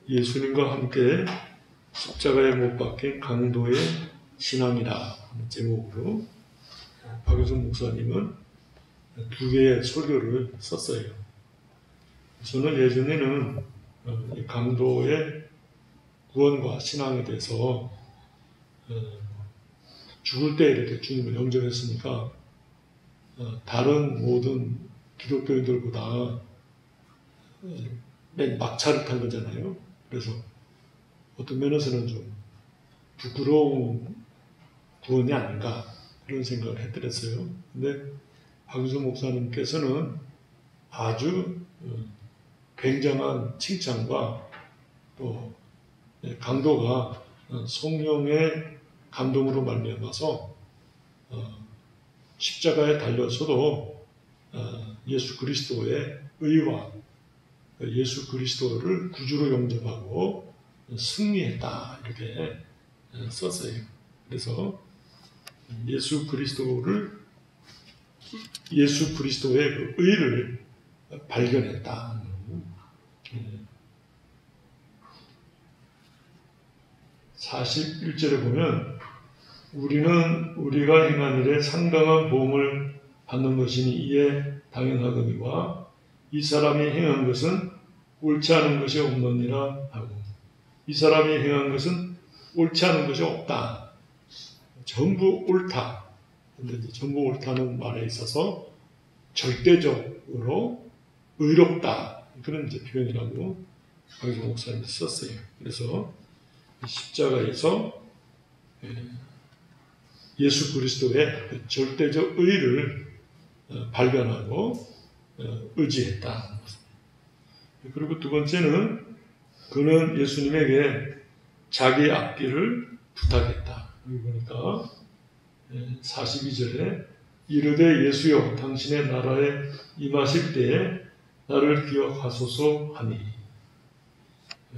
예수님과 함께 십자가에 못 박힌 강도의 신앙이라 하는 제목으로 박유선 목사님은 두 개의 설교를 썼어요. 저는 예전에는 이 강도의 구원과 신앙에 대해서 죽을 때 이렇게 주님을 영접했으니까 다른 모든 기독교인들보다 맨 막차를 탄 거잖아요. 그래서 어떤 면에서는 좀 부끄러운 구원이 아닌가 그런 생각을 했더랬어요. 근데 박유선 목사님께서는 아주 굉장한 칭찬과 또 강도가 성령의 감동으로 말미암아서 십자가에 달려서도 예수 그리스도의 의와 예수 그리스도를 구주로 영접하고 승리했다 이렇게 썼어요. 그래서 예수 그리스도의 그 의를 발견했다. 41절에 보면 우리는 우리가 행한 일에 상당한 보응을 받는 것이니 이에 당연하거니와 이 사람이 행한 것은 옳지 않은 것이 없느니라 하고, 이 사람이 행한 것은 옳지 않은 것이 없다. 전부 옳다. 근데 전부 옳다는 말에 있어서 절대적으로 의롭다. 그런 이제 표현이라고 박유선 목사님이 썼어요. 그래서 십자가에서 예수 그리스도의 절대적 의를 발견하고 의지했다. 그리고 두 번째는 그는 예수님에게 자기 앞길을 부탁했다. 여기 보니까 42절에 이르되 예수여 당신의 나라에 임하실 때에 나를 기억하소서 하니,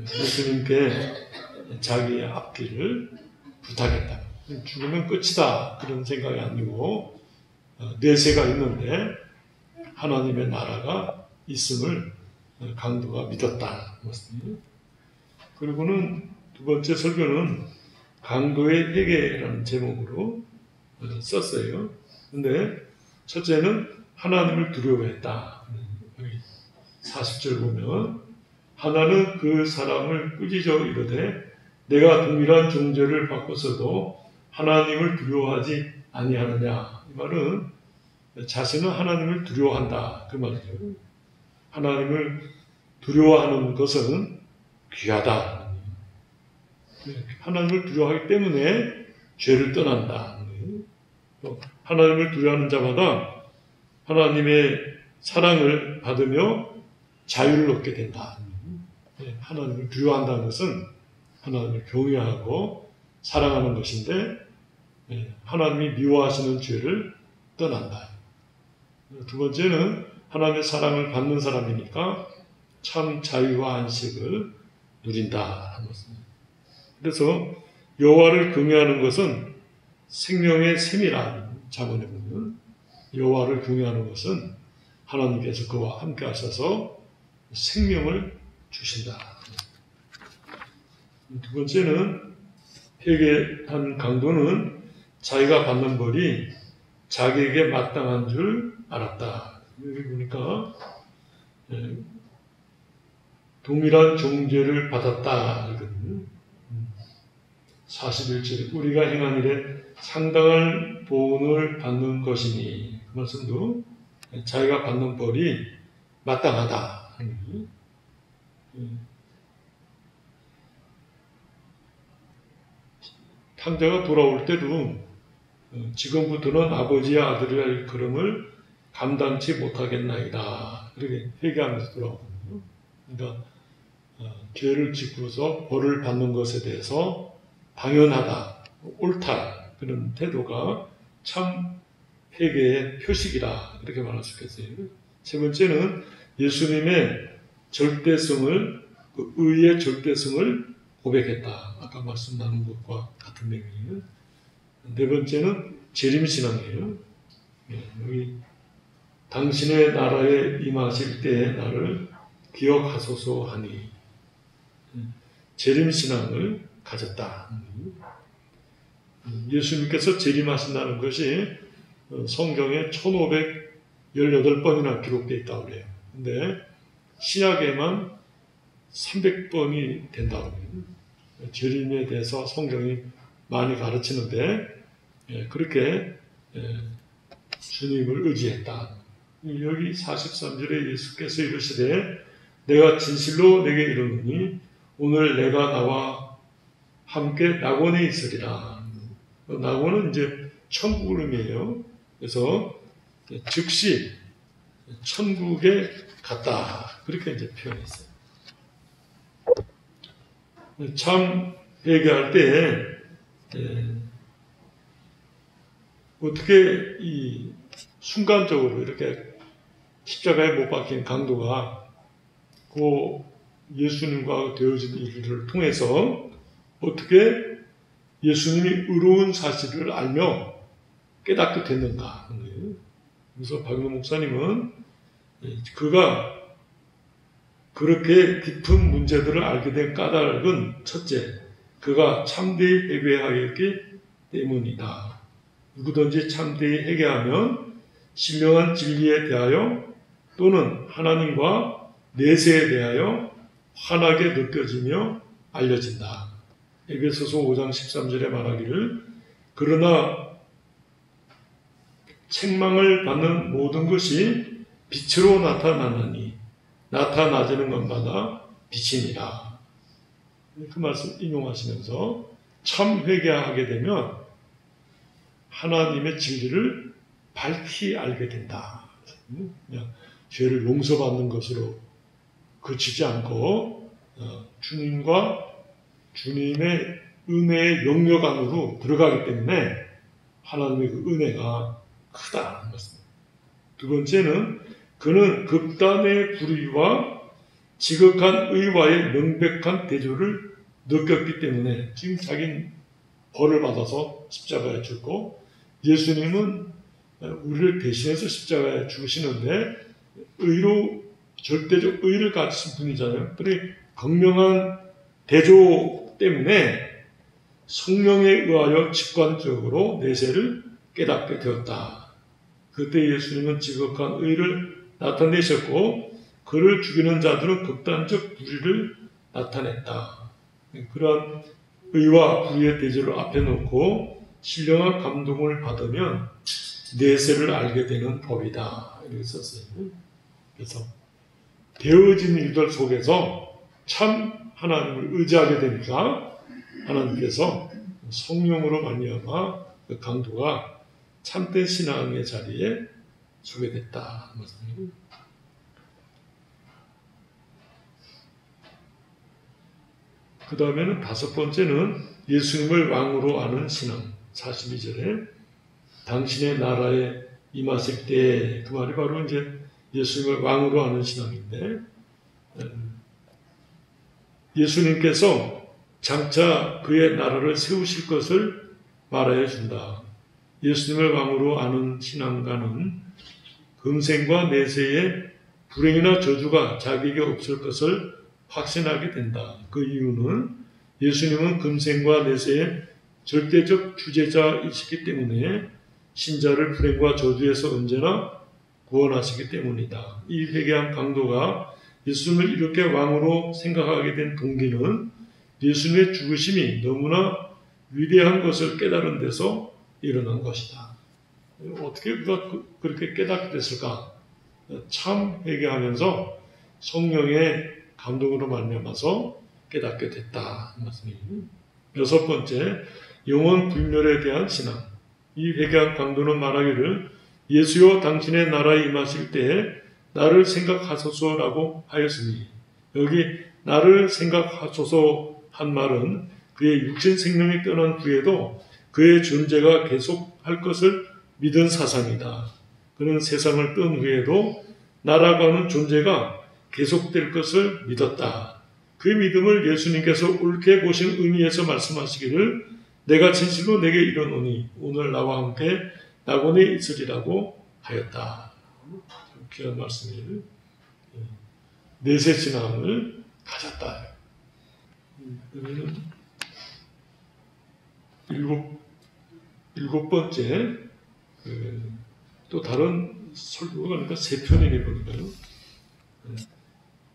예수님께 자기의 앞길을 부탁했다. 죽으면 끝이다 그런 생각이 아니고 내세가 있는데 하나님의 나라가 있음을 강도가 믿었다. 그리고는 두 번째 설교는 강도의 회개라는 제목으로 썼어요. 근데 첫째는 하나님을 두려워했다. 40절 보면 하나는 그 사람을 꾸짖어 이르되 내가 동일한 존재를 바꿔서도 하나님을 두려워하지 아니하느냐. 이 말은 자신은 하나님을 두려워한다 그 말이죠. 하나님을 두려워하는 것은 귀하다. 하나님을 두려워하기 때문에 죄를 떠난다. 하나님을 두려워하는 자마다 하나님의 사랑을 받으며 자유를 얻게 된다. 하나님을 두려워한다는 것은 하나님을 경외하고 사랑하는 것인데 하나님이 미워하시는 죄를 떠난다. 두 번째는 하나님의 사랑을 받는 사람이니까 참 자유와 안식을 누린다 하는 것입니다. 그래서 여호와를 경외하는 것은 생명의 샘이라는 자문에 보면 여호와를 경외하는 것은 하나님께서 그와 함께 하셔서 생명을 주신다. 두 번째는 회개한 강도는 자기가 받는 벌이 자기에게 마땅한 줄 알았다. 여기 보니까 동일한 종죄를 받았다. 41절에 우리가 행한 일에 상당한 보응을 받는 것이니, 그 말씀도 자기가 받는 벌이 마땅하다. 탕자가 돌아올 때도 지금부터는 아버지의 아들이라 일컬음을 감당치 못하겠나이다. 그렇게 회개하면서 돌아오거든요. 그러니까 죄를 짓고서 벌을 받는 것에 대해서 당연하다, 옳다 그런 태도가 참 회개의 표식이다 이렇게 말할 수 있겠어요. 세 번째는 예수님의 절대성을, 그 의의 절대성을 고백했다. 아까 말씀 나눈 것과 같은 내용이에요. 네 번째는 재림신앙이에요. 여기 당신의 나라에 임하실 때에 나를 기억하소서 하니, 재림신앙을 가졌다. 예수님께서 재림하신다는 것이 성경에 1518번이나 기록되어 있다고 그래요. 근데 신약에만 300번이 된다고 그래요. 재림에 대해서 성경이 많이 가르치는데 그렇게 주님을 의지했다. 여기 43절에 예수께서 이르시되 내가 진실로 내게 이르노니 오늘 내가 나와 함께 낙원에 있으리라. 낙원은 이제 천국을 의미해요. 그래서 즉시 천국에 갔다. 그렇게 이제 표현했어요. 참 회개할 때 어떻게 이 순간적으로 이렇게 십자가에 못 박힌 강도가 그 예수님과 되어진 일을 통해서 어떻게 예수님이 의로운 사실을 알며 깨닫게 됐는가. 그래서 박윤 목사님은 그가 그렇게 깊은 문제들을 알게 된 까닭은 첫째, 그가 참되이 회개하였기 때문이다. 누구든지 참되이 회개하면 신령한 진리에 대하여 또는 하나님과 내세에 대하여 환하게 느껴지며 알려진다. 에베소서 5장 13절에 말하기를 그러나 책망을 받는 모든 것이 빛으로 나타나느니 나타나지는 것마다 빛이니라. 그 말씀 인용하시면서 참 회개하게 되면 하나님의 진리를 밝히 알게 된다. 그냥 죄를 용서받는 것으로 그치지 않고 주님과 주님의 은혜의 영역 안으로 들어가기 때문에 하나님의 그 은혜가 크다는 것입니다. 두 번째는 그는 극단의 불의와 지극한 의와의 명백한 대조를 느꼈기 때문에 지금 자기는 벌을 받아서 십자가에 죽고 예수님은 우리를 대신해서 십자가에 죽으시는데 의로 절대적 의를 가지신 분이잖아요. 그래 극명한 대조 때문에 성령에 의하여 직관적으로 내세를 깨닫게 되었다. 그때 예수님은 지극한 의를 나타내셨고 그를 죽이는 자들은 극단적 불의를 나타냈다. 그러한 의와 불의의 대조를 앞에 놓고 신령한 감동을 받으면 내세를 알게 되는 법이다. 이렇게 썼어요. 그래서 되어진 일들 속에서 참 하나님을 의지하게 되니까 하나님께서 성령으로 말미암아 그 강도가 참된 신앙의 자리에 서게 됐다. 그 다음에는 다섯 번째는 예수님을 왕으로 아는 신앙. 42절에 당신의 나라에 임하실 때, 그 말이 바로 이제 예수님을 왕으로 아는 신앙인데, 예수님께서 장차 그의 나라를 세우실 것을 말하여 준다. 예수님을 왕으로 아는 신앙가는 금생과 내세에 불행이나 저주가 자기에게 없을 것을 확신하게 된다. 그 이유는 예수님은 금생과 내세의 절대적 주재자이시기 때문에 신자를 불행과 저주에서 언제나 구원하시기 때문이다. 이 회개한 강도가 예수님을 이렇게 왕으로 생각하게 된 동기는 예수님의 죽으심이 너무나 위대한 것을 깨달은 데서 일어난 것이다. 어떻게 그가 그렇게 깨닫게 됐을까? 참 회개하면서 성령의 감동으로 말미암아서 깨닫게 됐다. 여섯 번째, 영원 불멸에 대한 신앙. 이 회개한 강도는 말하기를 예수여 당신의 나라에 임하실 때에 나를 생각하소서라고 하였으니 여기 나를 생각하소서 한 말은 그의 육신 생명이 떠난 후에도 그의 존재가 계속할 것을 믿은 사상이다. 그는 세상을 뜬 후에도 나라고 하는 존재가 계속될 것을 믿었다. 그 믿음을 예수님께서 옳게 보신 의미에서 말씀하시기를 내가 진실로 내게 이르노니 오늘 나와 함께 낙원에 있으리라고 하였다. 귀한 말씀이에요. 내세 신앙을 가졌다. 그러면은 일곱 번째 또 다른 설교가 그러니까 세 편이네 보니까요.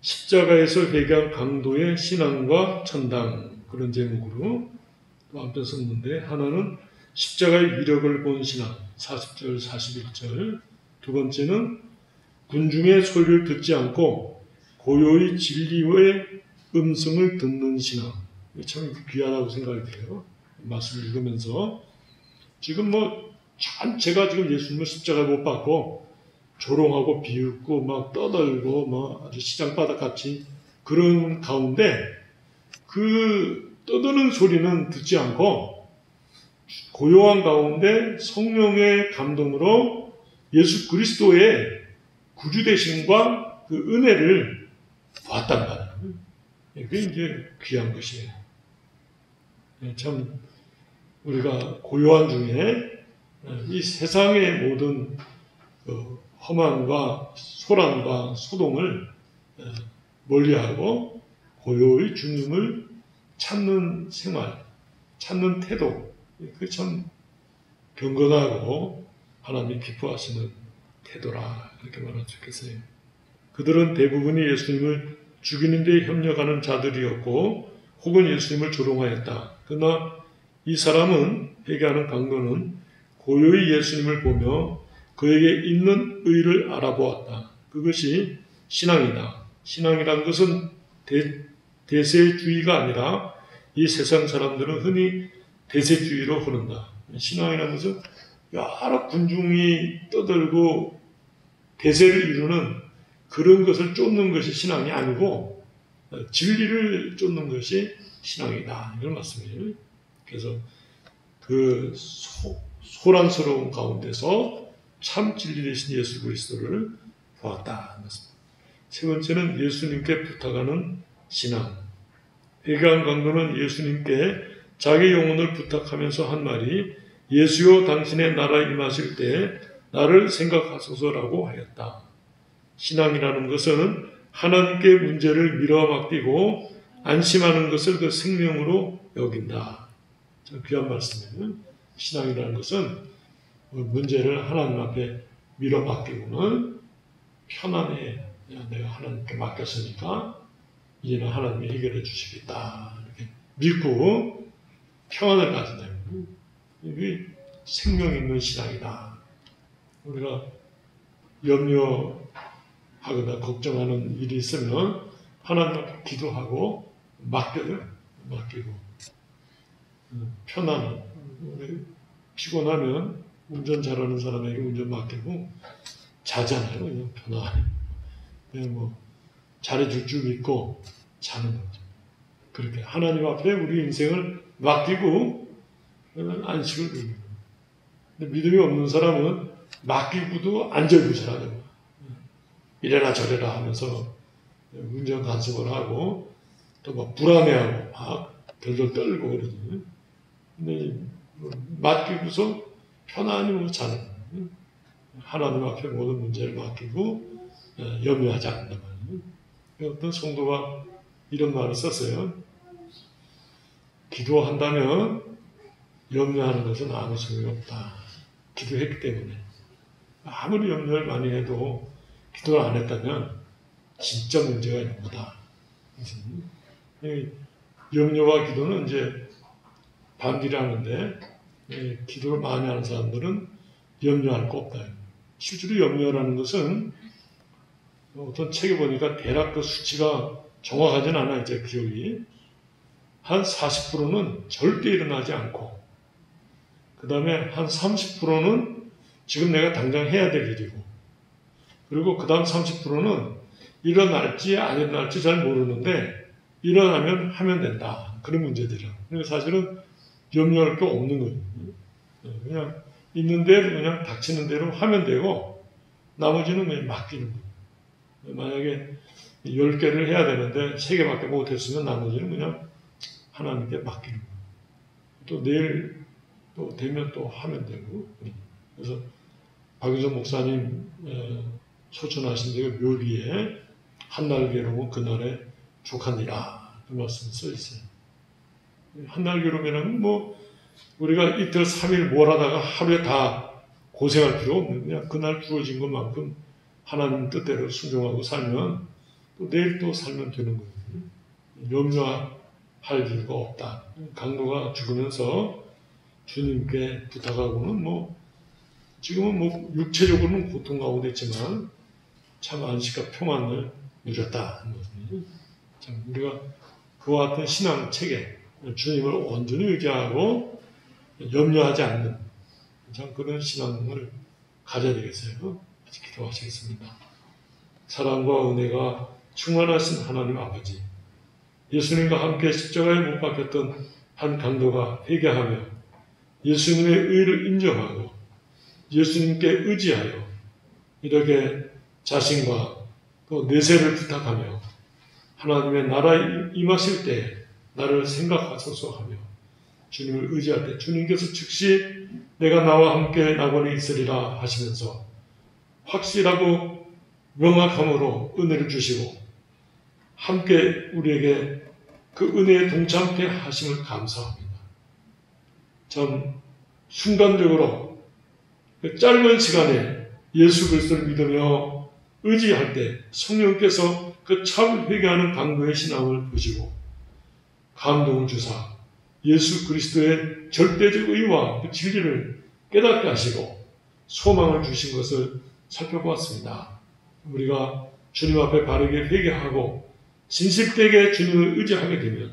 십자가에서 회개한 강도의 신앙과 천당 그런 제목으로 또 한편 썼는데 하나는 십자가의 위력을 본 신앙 40절 41절 두 번째는 군중의 소리를 듣지 않고 고요히 진리의 음성을 듣는 신앙 참 귀하다고 생각이 돼요. 말씀을 읽으면서 지금 제가 지금 예수님을 십자가에 못 박고 조롱하고 비웃고 막 떠들고 아주 시장바닥 같이 그런 가운데 그 떠드는 소리는 듣지 않고 고요한 가운데 성령의 감동으로 예수 그리스도의 구주되심과 그 은혜를 보았단 말이에요. 그게 이제 귀한 것이에요. 참 우리가 고요한 중에 이 세상의 모든 험함과 소란과 소동을 멀리하고 고요히 주님을 찾는 생활, 찾는 태도, 그게 참 경건하고 하나님이 기뻐하시는 태도라 이렇게 말할 수 있겠어요. 그들은 대부분이 예수님을 죽이는 데 협력하는 자들이었고 혹은 예수님을 조롱하였다. 그러나 이 사람은 회개하는 강도는 고요히 예수님을 보며 그에게 있는 의를 알아보았다. 그것이 신앙이다. 신앙이란 것은 대세주의가 아니라 이 세상 사람들은 흔히 대세주의로 흐른다. 신앙이라는 것은 여러 군중이 떠들고 대세를 이루는 그런 것을 쫓는 것이 신앙이 아니고 진리를 쫓는 것이 신앙이다. 이런 말씀이에요. 그래서 그 소란스러운 가운데서 참 진리 되신 예수 그리스도를 보았다. 세 번째는 예수님께 부탁하는 신앙. 회개한 강도는 예수님께 자기 영혼을 부탁하면서 한 말이 예수여 당신의 나라에 임하실 때 나를 생각하소서라고 하였다. 신앙이라는 것은 하나님께 문제를 밀어맡기고 안심하는 것을 그 생명으로 여긴다. 참 귀한 말씀이에요. 신앙이라는 것은 문제를 하나님 앞에 밀어맡기고는 편안해. 내가 하나님께 맡겼으니까 이제는 하나님이 해결해 주시겠다. 이렇게 믿고 평안을 가진다. 이게 생명 있는 신앙이다. 우리가 염려하거나 걱정하는 일이 있으면 하나님 앞에 기도하고 맡기고 편안한 피곤하면 운전 잘하는 사람에게 운전 맡기고 자잖아요. 그냥 편안해. 그냥 잘해줄 줄 믿고 자는 거죠. 그렇게 하나님 앞에 우리 인생을 맡기고 안식을 누립니다. 근데 믿음이 없는 사람은 맡기고도 안절부절하죠. 이래라 저래라 하면서 운전 간섭을 하고 또 막 불안해하고 막 덜덜 떨고 그러거든요. 근데 맡기고서 편안히 자는 거예요. 하나님 앞에 모든 문제를 맡기고 염려하지 않는단 말이에요. 어떤 성도가 이런 말을 썼어요. 기도한다면 염려하는 것은 아무 소용이 없다. 기도했기 때문에. 아무리 염려를 많이 해도 기도를 안 했다면 진짜 문제가 있는 거다. 염려와 기도는 이제 반비례하는데 기도를 많이 하는 사람들은 염려할 거 없다. 실제로 염려라는 것은 어떤 책에 보니까 대략 그 수치가 정확하진 않아요. 제 기억이. 한 40%는 절대 일어나지 않고 그 다음에 한 30%는 지금 내가 당장 해야 될 일이고 그리고 그 다음 30%는 일어날지 안 일어날지 잘 모르는데 일어나면 하면 된다. 그런 문제들이야. 그러니까 사실은 염려할 게 없는 거예요. 그냥 있는 대로 그냥 닥치는 대로 하면 되고 나머지는 그냥 맡기는 거예요. 만약에 10개를 해야 되는데 3개밖에 못했으면 나머지는 그냥 하나님께 맡기는 거예요. 또 내일 또 되면 또 하면 되고. 그래서 박윤선 목사님 소천하신 데가 묘비에 한날 괴로운 그날에 족하니라 그 말씀이 써 있어요. 한 날 기름이라면 뭐 우리가 이틀 3일 뭘 하다가 하루에 다 고생할 필요 없는, 그냥 그날 주어진 것만큼 하나님 뜻대로 순종하고 살면 또 내일 또 살면 되는 거예요. 염려할 이유가 없다. 강도가 죽으면서 주님께 부탁하고는 뭐 지금은 뭐 육체적으로는 고통 가운데 있지만 참 안식과 평안을 누렸다. 참 우리가 그와 같은 신앙 체계, 주님을 온전히 의지하고 염려하지 않는 참 그런 신앙을 가져야 되겠어요. 같이 기도하시겠습니다. 사랑과 은혜가 충만하신 하나님 아버지, 예수님과 함께 십자가에 못 박혔던 한 강도가 회개하며 예수님의 의를 인정하고 예수님께 의지하여 이렇게 자신과 또 내세를 부탁하며 하나님의 나라에 임하실 때 나를 생각하소서 하며 주님을 의지할 때 주님께서 즉시 내가 나와 함께 나곤에 있으리라 하시면서 확실하고 명확함으로 은혜를 주시고 함께 우리에게 그 은혜에 동참케 하심을 감사합니다. 참 순간적으로 그 짧은 시간에 예수 그리스도를 믿으며 의지할 때 성령께서 그 참 회개하는 강도의 신앙을 보시고 감동을 주사 예수 그리스도의 절대적 의와 그 진리를 깨닫게 하시고 소망을 주신 것을 살펴보았습니다. 우리가 주님 앞에 바르게 회개하고 진실되게 주님을 의지하게 되면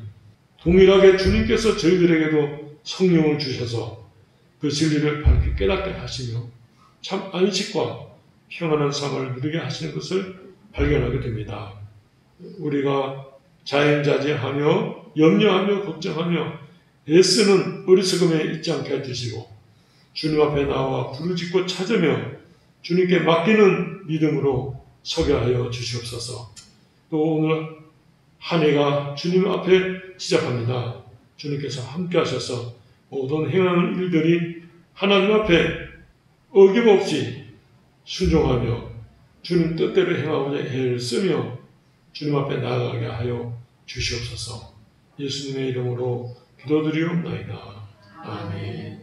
동일하게 주님께서 저희들에게도 성령을 주셔서 그 진리를 밝게 깨닫게 하시며 참 안식과 평안한 삶을 누리게 하시는 것을 발견하게 됩니다. 우리가 자행자제하며 염려하며 걱정하며 애쓰는 어리석음에 있지 않게 해주시고 주님 앞에 나와 부르짖고 찾으며 주님께 맡기는 믿음으로 서게 하여 주시옵소서. 또 오늘 한 해가 주님 앞에 시작합니다. 주님께서 함께 하셔서 모든 행하는 일들이 하나님 앞에 어김없이 순종하며 주님 뜻대로 행하고자 애를 쓰며 주님 앞에 나아가게 하여 주시옵소서. 예수님의 이름으로 기도드리옵나이다. 아멘.